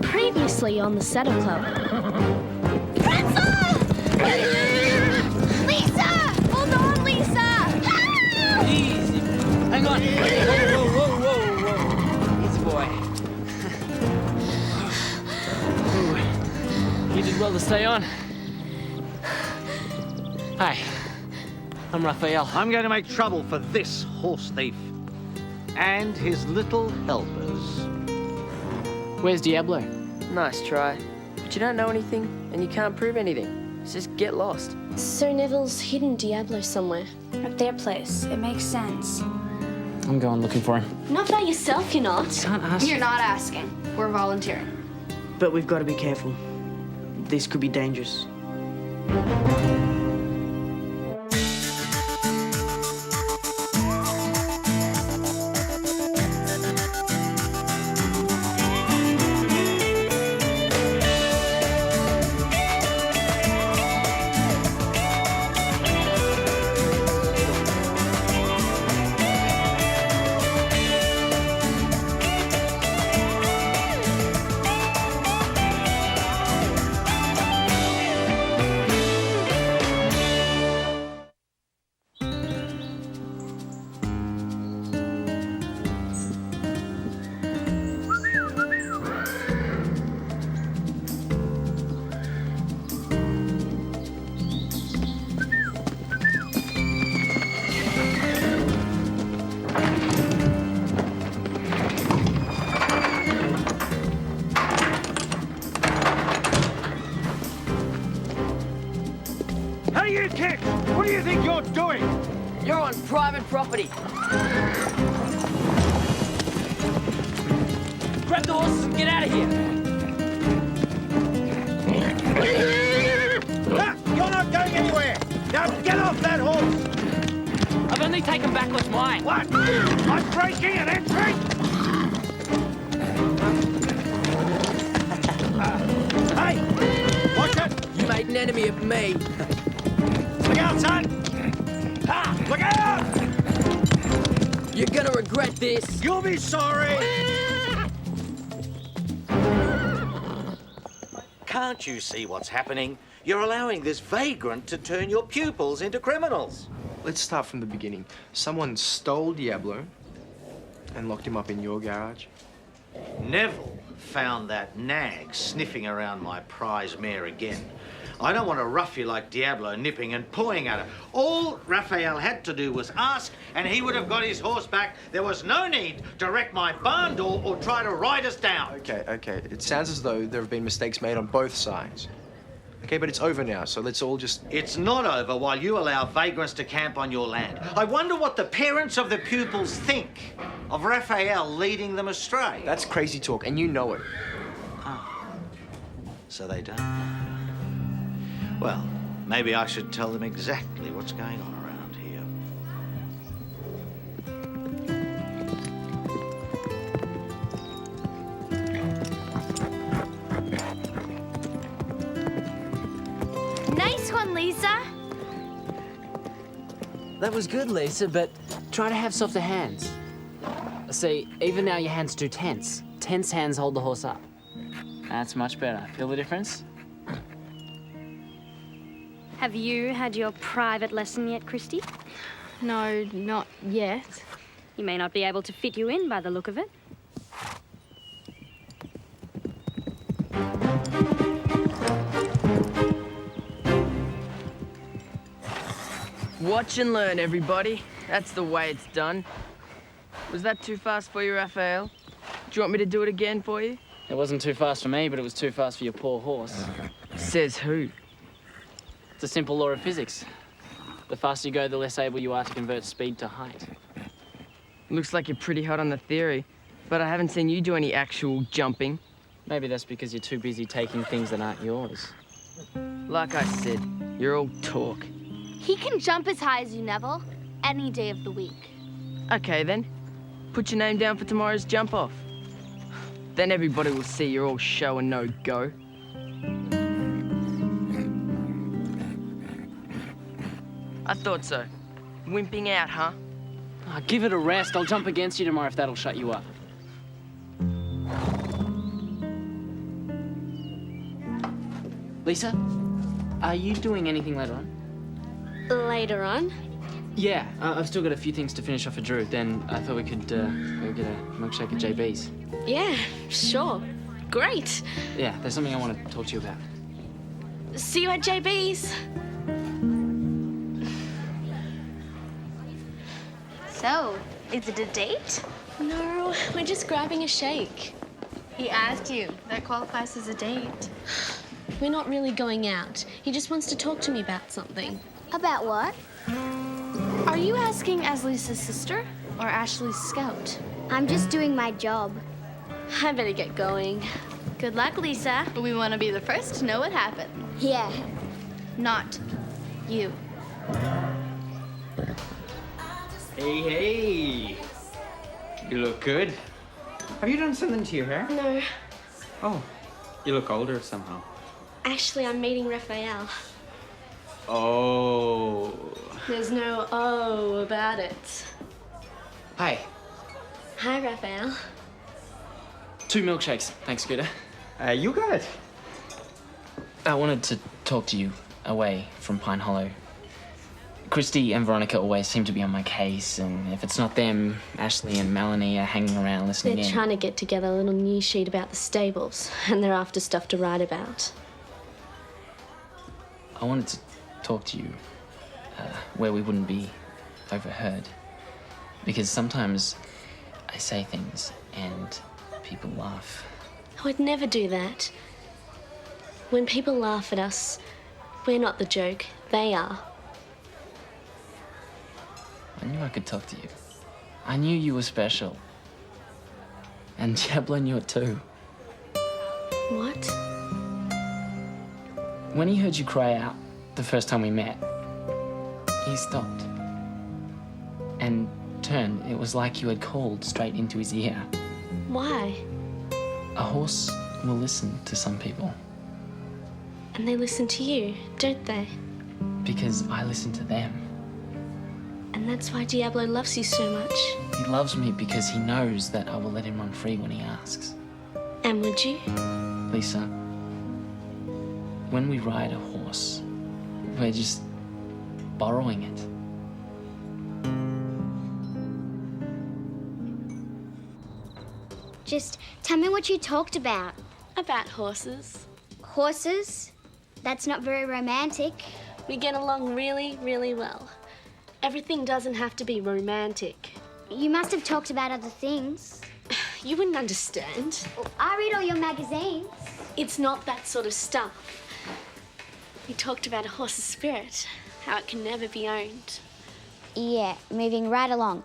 Previously on the Saddle Club. Grandpa! Lisa! Hold on, Lisa! Help! Easy. Hang on. Whoa. Easy boy. Ooh. You did well to stay on. Hi. I'm Raffael. I'm going to make trouble for this horse thief and his little helpers. Where's Diablo? Nice try. But you don't know anything, and you can't prove anything. Just get lost. So Neville's hidden Diablo somewhere. At their place. It makes sense. I'm going looking for him. Not by yourself, you're not. Can't ask. You're not asking. We're volunteering. But we've got to be careful. This could be dangerous. Hey, you kid! What do you think you're doing? You're on private property. Grab the horses and get out of here. You're not going anywhere! Now get off that horse! I've only taken back what's mine. What? I'm breaking and entering! Hey! Watch it! You made an enemy of me. Look out, son! Ha! Look out! You're gonna regret this. You'll be sorry! Can't you see what's happening? You're allowing this vagrant to turn your pupils into criminals. Let's start from the beginning. Someone stole Diablo and locked him up in your garage. Neville found that nag sniffing around my prize mare again. I don't want a ruffian like Diablo nipping and pawing at her. All Raffael had to do was ask, and he would have got his horse back. There was no need to wreck my barn door or try to ride us down. Okay. It sounds as though there have been mistakes made on both sides. Okay, but it's over now, so let's all just... It's not over while you allow vagrants to camp on your land. I wonder what the parents of the pupils think of Raffael leading them astray. That's crazy talk, and you know it. So they don't. Well, maybe I should tell them exactly what's going on around here. Nice one, Lisa. That was good, Lisa, but try to have softer hands. See, even now your hands too tense. Tense hands hold the horse up. That's much better. Feel the difference? Have you had your private lesson yet, Christy? No, not yet. You may not be able to fit you in by the look of it. Watch and learn, everybody. That's the way it's done. Was that too fast for you, Raffael? Do you want me to do it again for you? It wasn't too fast for me, but it was too fast for your poor horse. Says who? It's a simple law of physics. The faster you go, the less able you are to convert speed to height. Looks like you're pretty hot on the theory, but I haven't seen you do any actual jumping. Maybe that's because you're too busy taking things that aren't yours. Like I said, you're all talk. He can jump as high as you, Neville, any day of the week. Okay, then. Put your name down for tomorrow's jump-off. Then everybody will see you're all show and no go. I thought so. Wimping out, huh? Oh, give it a rest. I'll jump against you tomorrow if that'll shut you up. Lisa, are you doing anything later on? Later on? Yeah, I've still got a few things to finish off for Drew. Then I thought we could go get a milkshake at JB's. Yeah, sure. Great. Yeah, there's something I want to talk to you about. See you at JB's. So, is it a date? No, we're just grabbing a shake. He asked you. That qualifies as a date. We're not really going out. He just wants to talk to me about something. About what? Are you asking as Lisa's sister or Ashley's scout? I'm just doing my job. I better get going. Good luck, Lisa. We want to be the first to know what happened. Yeah. Not you. Hey, hey. You look good. Have you done something to your hair? No, Oh, you look older somehow. actually, I'm meeting Raffael. Oh. There's no oh about it. Hi. Hi, Raffael. 2 milkshakes, thanks, Scooter. You got it. I wanted to talk to you away from Pine Hollow. Christy and Veronica always seem to be on my case, and if it's not them, Ashley and Melanie are hanging around listening They're in. trying to get together a little news sheet about the stables, and they're after stuff to write about. I wanted to talk to you where we wouldn't be overheard. Because sometimes I say things and people laugh. I would never do that. When people laugh at us, we're not the joke, they are. I knew I could talk to you. I knew you were special. And Diablo knew it too. What? When he heard you cry out the first time we met, he stopped and turned. It was like you had called straight into his ear. Why? A horse will listen to some people And they listen to you, don't they? because I listen to them. And that's why Diablo loves you so much. He loves me because he knows that I will let him run free when he asks. And would you? Lisa, when we ride a horse, we're just borrowing it. Just tell me what you talked about. About horses. Horses? That's not very romantic. We get along really, really well. Everything doesn't have to be romantic. You must have talked about other things. You wouldn't understand. I read all your magazines. It's not that sort of stuff. We talked about a horse's spirit, how it can never be owned. Yeah, moving right along.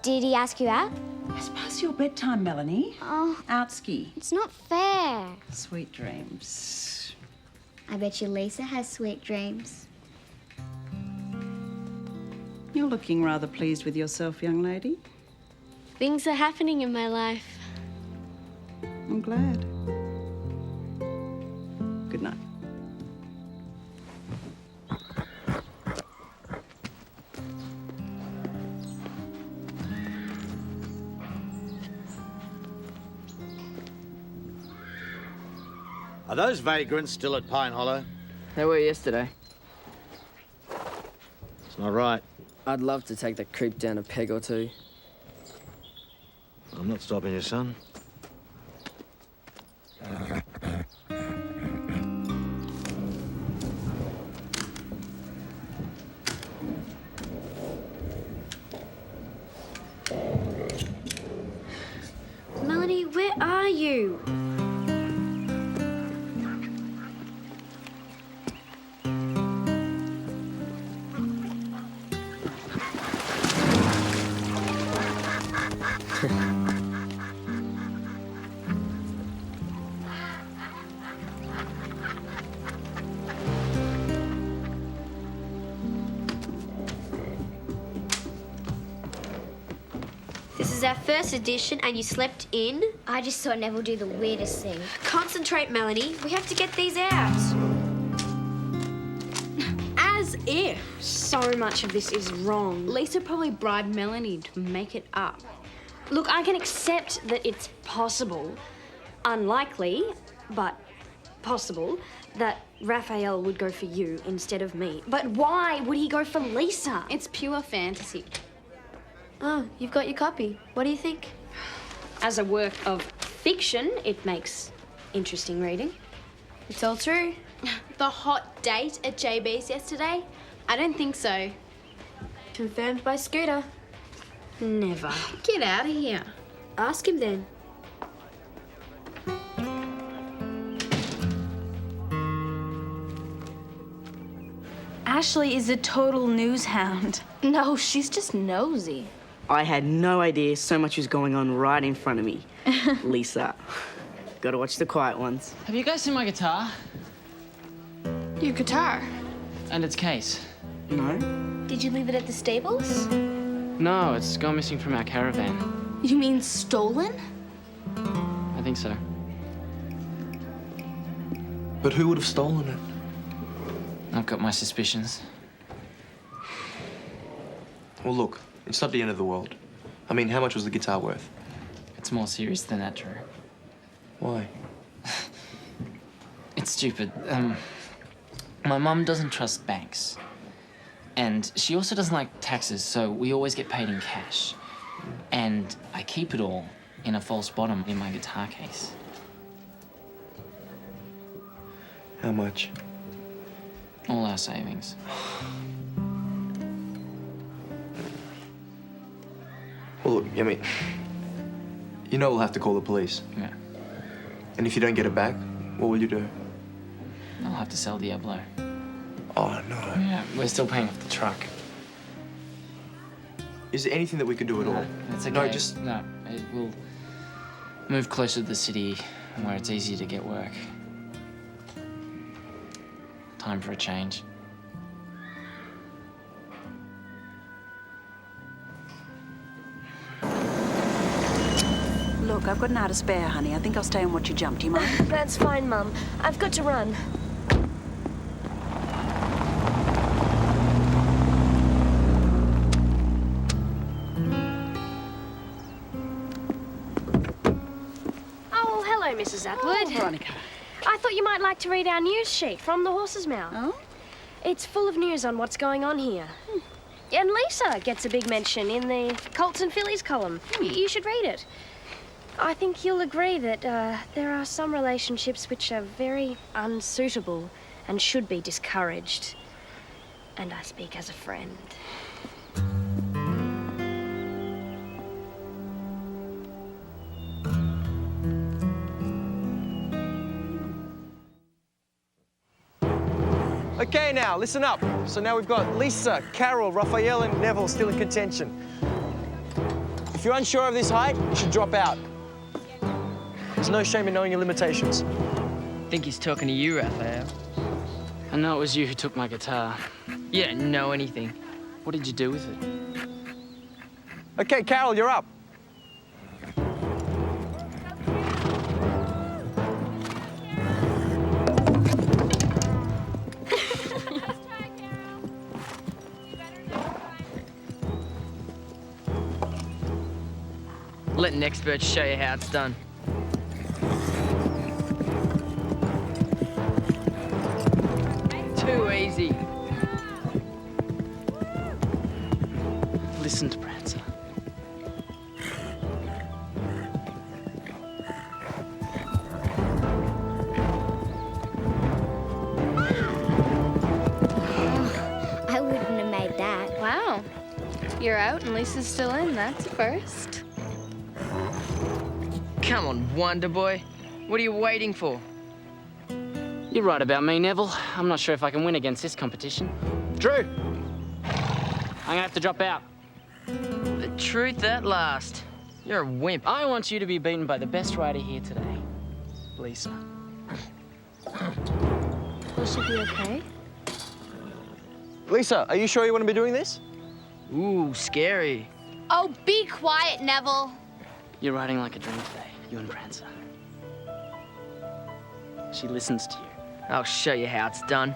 Did he ask you out? It's past your bedtime, Melanie. Oh, Out ski. it's not fair. Sweet dreams. I bet you Lisa has sweet dreams. You're looking rather pleased with yourself, young lady. Things are happening in my life. I'm glad. Good night. Are those vagrants still at Pine Hollow? They were yesterday. It's not right. I'd love to take that creep down a peg or two. I'm not stopping you, son. Melanie, where are you? This is our first edition and you slept in? I just saw Neville do the weirdest thing. Concentrate, Melanie. We have to get these out. As if so much of this is wrong. Lisa probably bribed Melanie to make it up. Look, I can accept that it's possible. Unlikely, but possible that Raphael would go for you instead of me. But why would he go for Lisa? It's pure fantasy. Oh, you've got your copy. What do you think? As a work of fiction, it makes interesting reading. It's all true. The hot date at JB's yesterday? I don't think so. Confirmed by Scooter. Never. Get out of here. Ask him then. Ashley is a total news hound. No, she's just nosy. I had no idea so much was going on right in front of me. Lisa. Gotta watch the quiet ones. Have you guys seen my guitar? Your guitar? And its case? No? Did you leave it at the stables? No, it's gone missing from our caravan. You mean stolen? I think so. But who would have stolen it? I've got my suspicions. Well, look, it's not the end of the world. I mean, how much was the guitar worth? It's more serious than that, Drew. Why? It's stupid. My mum doesn't trust banks. And she also doesn't like taxes, so we always get paid in cash. And I keep it all in a false bottom in my guitar case. How much? All our savings. Well, look, I mean, you know we'll have to call the police. Yeah. And if you don't get it back, what will you do? I'll have to sell Diablo. Oh, no. Yeah, we're still paying off the truck. Is there anything that we could do at all? It's okay. No, just... No, we'll move closer to the city where it's easier to get work. Time for a change. Look, I've got an hour to spare, honey. I think I'll stay and watch you jump. Do you mind? That's fine, Mum. I've got to run. Oh, hello, Mrs. Atwood. Oh, Veronica. I thought you might like to read our news sheet from the horse's mouth. Oh? It's full of news on what's going on here. And Lisa gets a big mention in the Colts and Fillies column. You should read it. I think you'll agree that there are some relationships which are very unsuitable and should be discouraged. And I speak as a friend. Okay, now, listen up. So now we've got Lisa, Carole, Raffael, and Neville still in contention. If you're unsure of this height, you should drop out. There's no shame in knowing your limitations. I think he's talking to you, Raffael. I know it was you who took my guitar. You don't know anything. What did you do with it? Okay, Carole, you're up. Let an expert show you how it's done. Too easy. Listen to Prancer. I wouldn't have made that. Wow. You're out and Lisa's still in. That's a first. Come on, Wonder Boy. What are you waiting for? You're right about me, Neville. I'm not sure if I can win against this competition. Drew! I'm gonna have to drop out. The truth at last. You're a wimp. I want you to be beaten by the best rider here today, Lisa. Will she be okay? Lisa, are you sure you want to be doing this? Ooh, scary. Oh, be quiet, Neville. You're riding like a dream today, you and Prancer. She listens to you. I'll show you how it's done.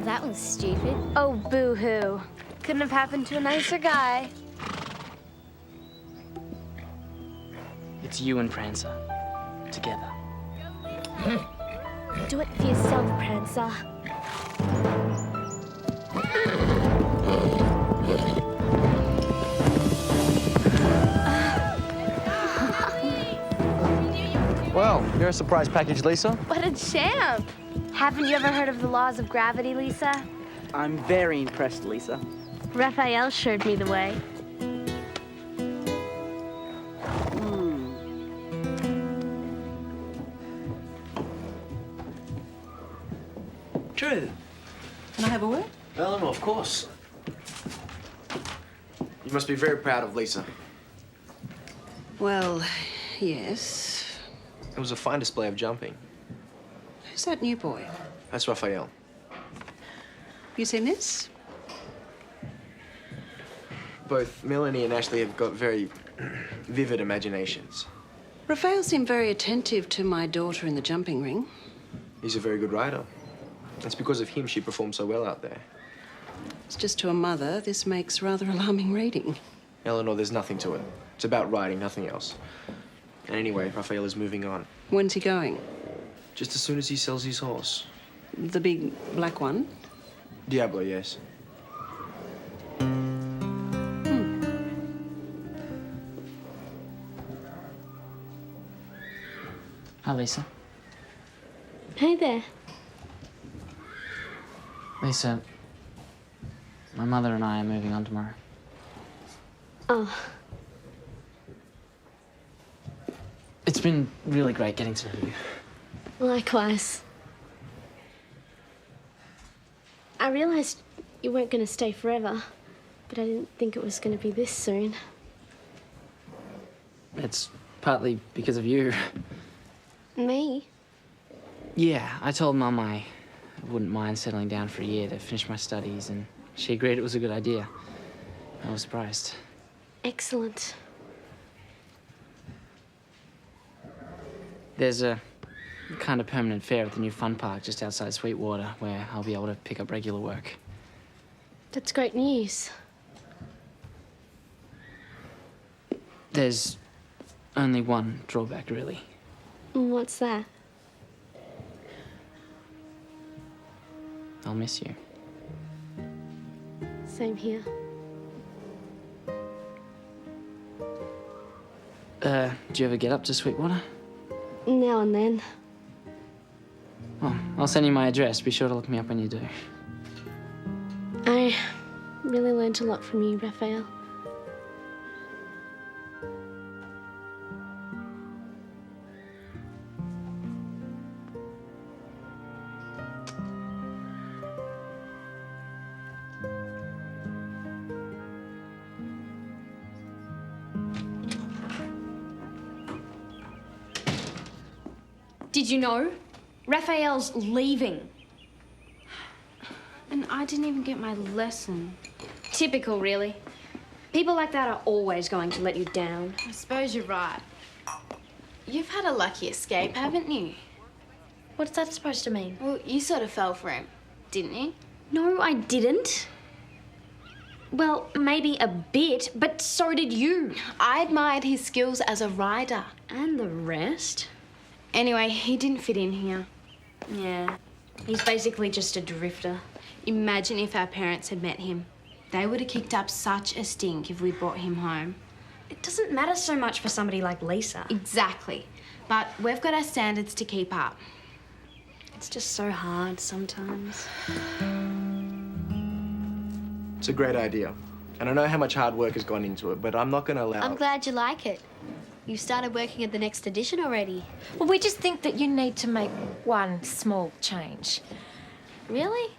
That was stupid. Oh, boo-hoo. Couldn't have happened to a nicer guy. It's you and Prancer. Together. Do it for yourself, Prancer. Well, you're a surprise package, Lisa. What a champ! Haven't you ever heard of the laws of gravity, Lisa? I'm very impressed, Lisa. Raffael showed me the way. True. Can I have a word? Eleanor, of course. You must be very proud of Lisa. Well, yes. It was a fine display of jumping. Who's that new boy? That's Raffael. You seen this? Both Melanie and Ashley have got very vivid imaginations. Raphael seemed very attentive to my daughter in the jumping ring. He's a very good rider. It's because of him she performed so well out there. It's just to a mother, this makes rather alarming reading. Eleanor, there's nothing to it. It's about riding, nothing else. And anyway, Raffael is moving on. When's he going? Just as soon as he sells his horse. The big black one? Diablo, yes. Hi, Lisa. Hey there. Lisa, my mother and I are moving on tomorrow. Oh, It's been really great getting to know you. likewise. I realized you weren't going to stay forever, but I didn't think it was going to be this soon. It's partly because of you. Me? Yeah, I told Mum I wouldn't mind settling down for a year to finish my studies, and she agreed it was a good idea. I was surprised. Excellent. There's a kind of permanent fair at the new fun park just outside Sweetwater where I'll be able to pick up regular work. That's great news. There's only one drawback, really. What's that? I'll miss you. Same here. Do you ever get up to Sweetwater? Now and then. Well, I'll send you my address. Be sure to look me up when you do. I really learned a lot from you, Raffael. Did you know? Raphael's leaving. And I didn't even get my lesson. Typical, really. People like that are always going to let you down. I suppose you're right. You've had a lucky escape, haven't you? What's that supposed to mean? Well, you sort of fell for him, didn't you? No, I didn't. Well, maybe a bit, but so did you. I admired his skills as a rider. And the rest? Anyway, he didn't fit in here. Yeah, he's basically just a drifter. Imagine if our parents had met him. They would have kicked up such a stink if we brought him home. It doesn't matter so much for somebody like Lisa. Exactly. But we've got our standards to keep up. It's just so hard sometimes. It's a great idea. And I know how much hard work has gone into it, but I'm not going to allow... I'm glad you like it. You started working at the next edition already. Well, we just think that you need to make one small change. Really?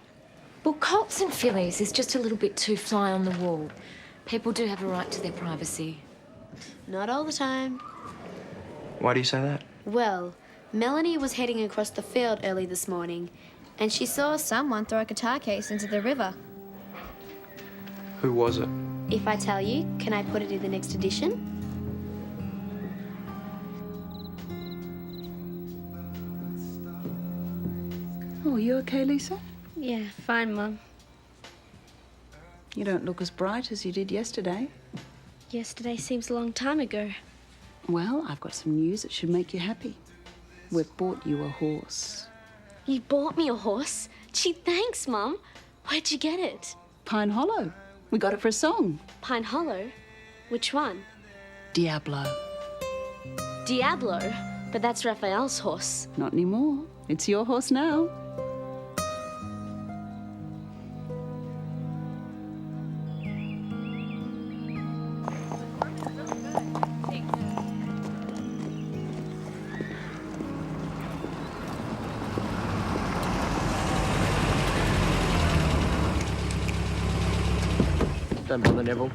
Well, colts and fillies is just a little bit too fly on the wall. People do have a right to their privacy. Not all the time. Why do you say that? Well, Melanie was heading across the field early this morning, and she saw someone throw a guitar case into the river. Who was it? If I tell you, can I put it in the next edition? Oh, you okay, Lisa? Yeah, fine, Mum. You don't look as bright as you did yesterday. Yesterday seems a long time ago. Well, I've got some news that should make you happy. We've bought you a horse. You bought me a horse? Gee, thanks, Mum. Where'd you get it? Pine Hollow. We got it for a song. Pine Hollow? Which one? Diablo. Diablo? But that's Raphael's horse. Not anymore. It's your horse now. Don't bother, Neville.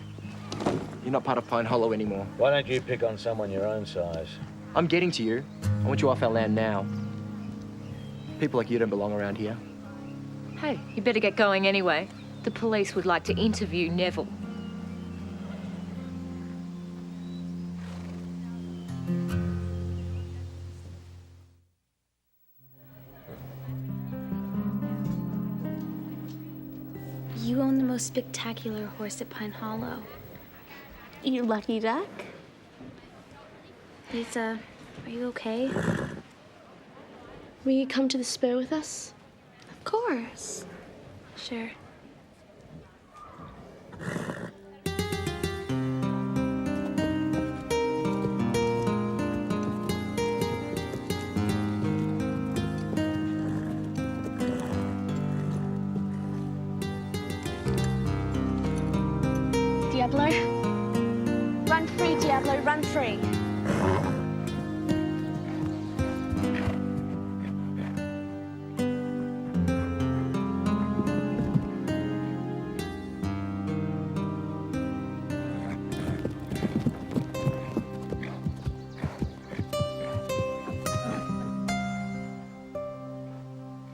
You're not part of Pine Hollow anymore. Why don't you pick on someone your own size? I'm getting to you. I want you off our land now. People like you don't belong around here. Hey, you better get going anyway. The police would like to interview Neville. You own the most spectacular horse at Pine Hollow. You lucky duck. Lisa, are you okay? Will you come to the spur with us? Of course. Sure. Diablo? Run free, Diablo, run free.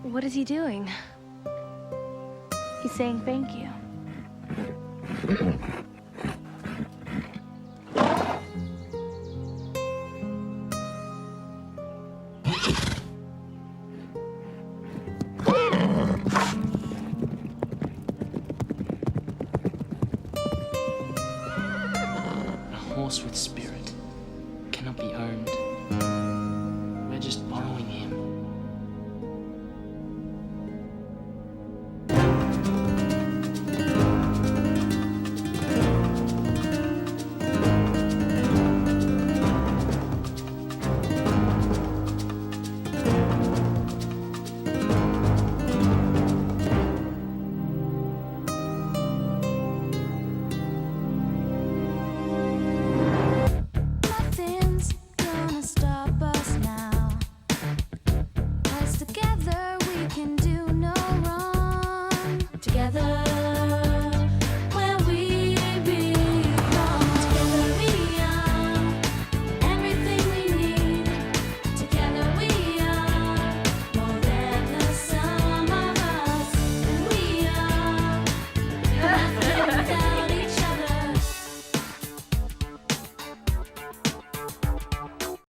What is he doing? He's saying thank you. A horse with spirit cannot be owned